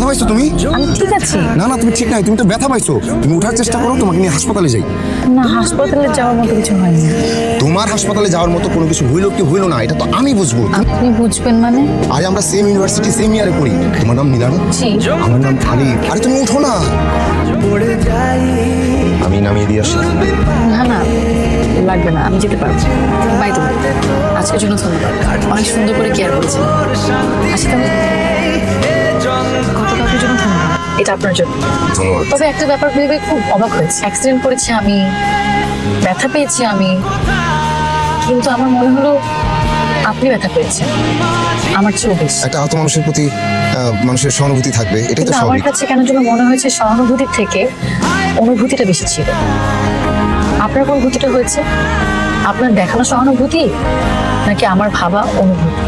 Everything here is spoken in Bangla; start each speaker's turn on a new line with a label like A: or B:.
A: পাইছো তুমি?
B: আমি ঠিক আছি।
A: না না, তুমি ঠিক নাই, তুমি তো ব্যথা পাইছো। তুমি ওঠার চেষ্টা করো, তোমাকে নিয়ে হাসপাতালে যাই।
B: না, হাসপাতালে যাওয়ার মতো কিছু হয়নি।
A: তোমার হাসপাতালে যাওয়ার মতো কোনো কিছু হইলো কি হইলো না, এটা তো আমি বুঝবো।
B: আপনি বুঝবেন মানে?
A: আরে আমরা সেম ইউনিভার্সিটি, সেম ইয়ারে পড়ি। তোমার নাম নীলা না?
B: জি।
A: আমার নাম আলিফ। আরে তুমি উঠো না, আমি নামিয়ে দিয়ে আসি।
B: না না, লাগবে না, আমি যেতে পারবো। বাই তো, আজকের জন্য ধন্যবাদ। অনেক সুন্দর করে কেয়ার করেছেন। আজকে আমি গতকালকের জন্য ধন্যবাদ, এটা আপনার জন্য।
A: ধন্যবাদ।
B: তবে একটা ব্যাপার ভেবে খুব অবাক হয়েছে। অ্যাক্সিডেন্ট করেছি আমি, ব্যথা পেয়েছি আমি, কিন্তু আমার মনে হলো আপনি ব্যথা পেয়েছেন আমার চেয়েও বেশি।
A: একটা আহত মানুষের প্রতি মানুষের সহানুভূতি থাকবে, এটাই তো
B: কিন্তু আমার
A: স্বাভাবিক।
B: কাছে কেন যেন মনে হয়েছে সহানুভূতির থেকে অনুভূতিটা বেশি ছিল। আপনার কোন অনুভূতিটা হয়েছে? আপনার দেখানো সহানুভূতি নাকি আমার ভাবা অনুভূতি?